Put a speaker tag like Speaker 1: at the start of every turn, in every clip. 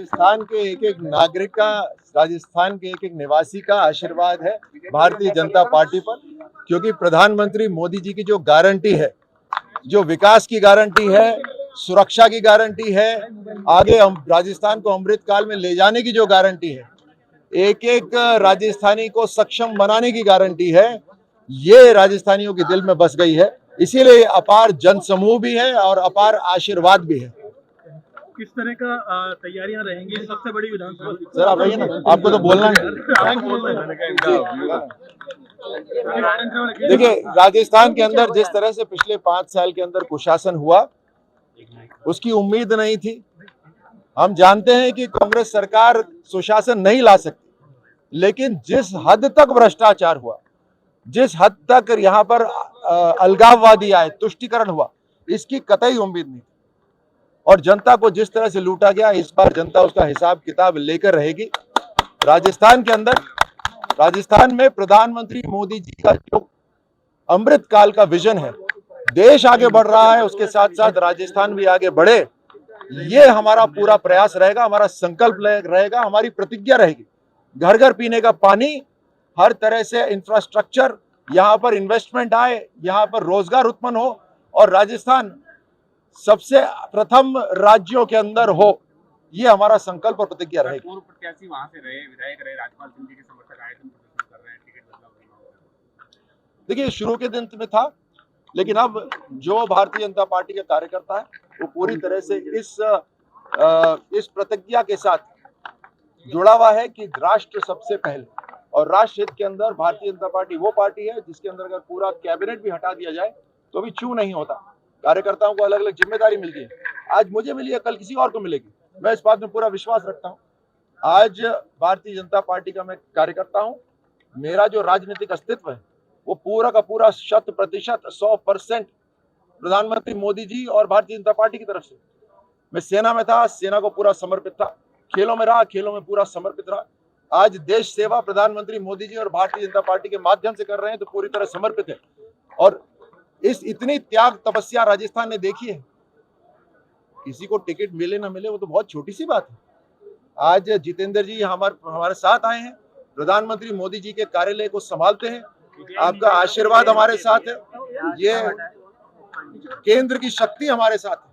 Speaker 1: राजस्थान के एक एक नागरिक का, राजस्थान के एक एक निवासी का आशीर्वाद है भारतीय जनता पार्टी पर, क्योंकि प्रधानमंत्री मोदी जी की जो गारंटी है, जो विकास की गारंटी है, सुरक्षा की गारंटी है, आगे हम राजस्थान को अमृत काल में ले जाने की जो गारंटी है, एक एक राजस्थानी को सक्षम बनाने की गारंटी है, ये राजस्थानियों के दिल में बस गई है। इसीलिए अपार जनसमूह भी है और अपार आशीर्वाद भी है।
Speaker 2: किस तरह का तैयारियां रहेंगी सबसे बड़ी विधानसभा?
Speaker 1: सर आप रहिए ना, आपको तो बोलना है। देखिए, राजस्थान के अंदर जिस तरह से पिछले 5 साल के अंदर कुशासन हुआ, उसकी उम्मीद नहीं थी। हम जानते हैं कि कांग्रेस सरकार सुशासन नहीं ला सकती, लेकिन जिस हद तक भ्रष्टाचार हुआ, जिस हद तक यहाँ पर अलगाववादी आए, तुष्टीकरण हुआ, इसकी कतई उम्मीद नहीं। और जनता को जिस तरह से लूटा गया, इस बार जनता उसका हिसाब किताब लेकर रहेगी। राजस्थान के अंदर, राजस्थान में प्रधानमंत्री मोदी जी का जो अमृत काल का विजन है, देश आगे बढ़ रहा है, उसके साथ साथ राजस्थान भी आगे बढ़े, ये हमारा पूरा प्रयास रहेगा, हमारा संकल्प रहेगा, हमारी प्रतिज्ञा रहेगी। घर घर पीने का पानी, हर तरह से इंफ्रास्ट्रक्चर, यहाँ पर इन्वेस्टमेंट आए, यहाँ पर रोजगार उत्पन्न हो और राजस्थान सबसे प्रथम राज्यों के अंदर हो, ये हमारा संकल्प और प्रतिज्ञा रहेगी।
Speaker 3: पूर्व प्रत्याशी वहां से रहे, विधायक रहे, राजपाल सिंह जी के समर्थक आए, प्रदर्शन कर रहे हैं, टिकट बदलाव।
Speaker 1: देखिए, शुरू के दिन में था, लेकिन अब जो भारतीय जनता पार्टी के कार्यकर्ता है, वो पूरी तरह से इस प्रतिज्ञा के साथ जुड़ा हुआ है कि राष्ट्र सबसे पहले, और राष्ट्र हित के अंदर भारतीय जनता पार्टी वो पार्टी है जिसके अंदर अगर पूरा कैबिनेट भी हटा दिया जाए तो भी छू नहीं होता। कार्यकर्ताओं को अलग अलग जिम्मेदारी मिलती है, आज मुझे मिली है, कल किसी और को मिलेगी। मैं इस बात में पूरा विश्वास रखता हूँ। आज भारतीय जनता पार्टी का मैं कार्यकर्ता हूँ, मेरा जो राजनीतिक अस्तित्व है वो पूरा का पूरा 100% 100% प्रधानमंत्री मोदी जी और भारतीय जनता पार्टी की तरफ से। मैं सेना में था, सेना को पूरा समर्पित था, खेलों में रहा, खेलों में पूरा समर्पित रहा। आज देश सेवा प्रधानमंत्री मोदी जी और भारतीय जनता पार्टी के माध्यम से कर रहे हैं, तो पूरी तरह समर्पित है। और इस इतनी त्याग तपस्या राजस्थान ने देखी है। किसी को टिकट मिले ना मिले वो तो बहुत छोटी सी बात है। आज जितेंद्र जी हमारे साथ आए हैं, प्रधानमंत्री मोदी जी के कार्यालय को संभालते हैं, आपका आशीर्वाद हमारे साथ है, ये केंद्र की शक्ति हमारे साथ है।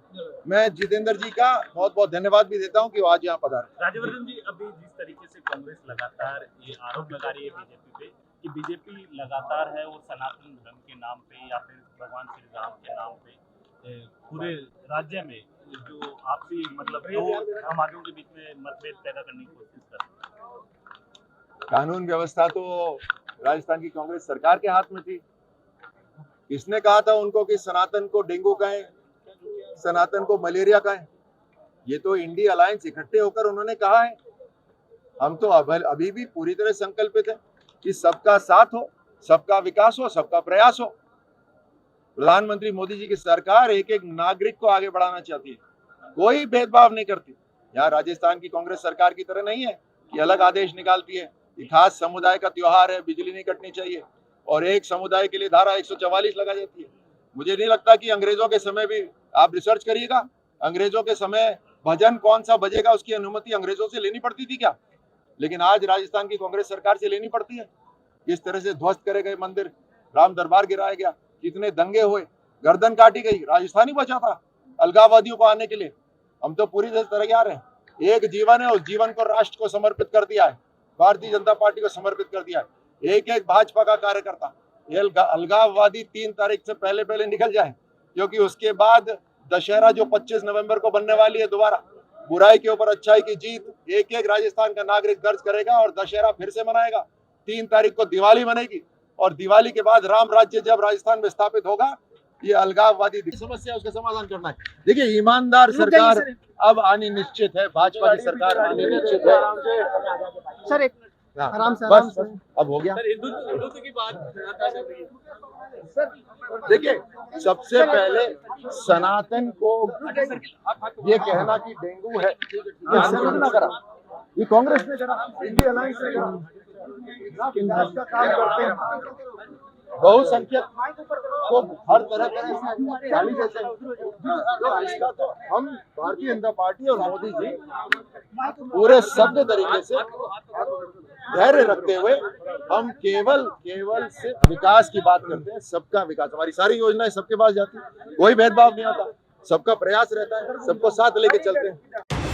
Speaker 1: मैं जितेंद्र जी का बहुत बहुत धन्यवाद भी देता हूं कि वो आज यहाँ पधारे।
Speaker 2: राज्यवर्धन जी, अभी जिस तरीके से कांग्रेस लगातार ये आरोप लगा रही है बीजेपी पे कि बीजेपी लगातार है वो सनातन धर्म के नाम पे या फिर भगवान श्री राम के नाम पे पूरे राज्य में जो आपसी मतलब दो समाजों के बीच में मतभेद पैदा करने की कोशिश कर रहे हैं।
Speaker 1: कानून व्यवस्था तो राजस्थान की कांग्रेस सरकार के हाथ में थी। किसने कहा था उनको कि सनातन को डेंगू कहें, सनातन को मलेरिया कहें? ये तो इंडिया अलायंस इकट्ठे होकर उन्होंने कहा है। हम तो अभी भी पूरी तरह संकल्पित है कि सबका साथ हो, सबका विकास हो, सबका प्रयास हो। प्रधानमंत्री मोदी जी की सरकार एक एक नागरिक को आगे बढ़ाना चाहती है, कोई भेदभाव नहीं करती। यहाँ राजस्थान की कांग्रेस सरकार की तरह नहीं है कि अलग आदेश निकालती है कि खास समुदाय का त्योहार है, बिजली नहीं कटनी चाहिए, और एक समुदाय के लिए धारा 144 लगा जाती है। मुझे नहीं लगता कि अंग्रेजों के समय भी, आप रिसर्च करिएगा, अंग्रेजों के समय भजन कौन सा बजेगा उसकी अनुमति अंग्रेजों से लेनी पड़ती थी क्या? लेकिन आज राजस्थान की कांग्रेस सरकार से लेनी पड़ती है। इस तरह से ध्वस्त करे गए मंदिर, राम दरबार गिराया गया, कितने दंगे हुए, गर्दन काटी गई, राजस्थान ही बचा था अलगाववादियों को आने के लिए। हम तो पूरी तरह तैयार हैं। एक जीवन है, उस जीवन को राष्ट्र को समर्पित कर दिया है, भारतीय जनता पार्टी को समर्पित कर दिया है। एक एक भाजपा का कार्यकर्ता, अलगाववादी 3 तारीख से पहले निकल जाए, क्योंकि उसके बाद दशहरा जो 25 नवंबर को बनने वाली है, दोबारा बुराई के ऊपर अच्छाई की जीत एक एक राजस्थान का नागरिक दर्ज करेगा और दशहरा फिर से मनाएगा। 3 तारीख को दिवाली बनेगी और दिवाली के बाद राम राज्य जब राजस्थान में स्थापित होगा, ये अलगाववादी समस्या उसका समाधान करना है। देखिए, ईमानदार सरकार अब आनी निश्चित है, भाजपा की सरकार आनी निश्चित है।
Speaker 4: सर एक आराम से
Speaker 1: बस अब हो गया।
Speaker 2: हिंदुत्व की बात
Speaker 1: देखिए, सबसे पहले सनातन को ये कहना कि डेंगू है, ये सिर्फ ना करा, ये कांग्रेस ने करा, इंडिया अलायंस ने करा, का काम करते हैं। बहुसंख्यक को हर तरह से गाली देते हैं। तो इसका तो हम भारतीय जनता पार्टी और मोदी जी पूरे सभ्य तरीके से धैर्य रखते हुए हम केवल सिर्फ विकास की बात करते हैं। सबका विकास, हमारी सारी योजनाएं सबके पास जाती है, कोई भेदभाव नहीं होता, सबका प्रयास रहता है, सबको साथ लेके चलते हैं।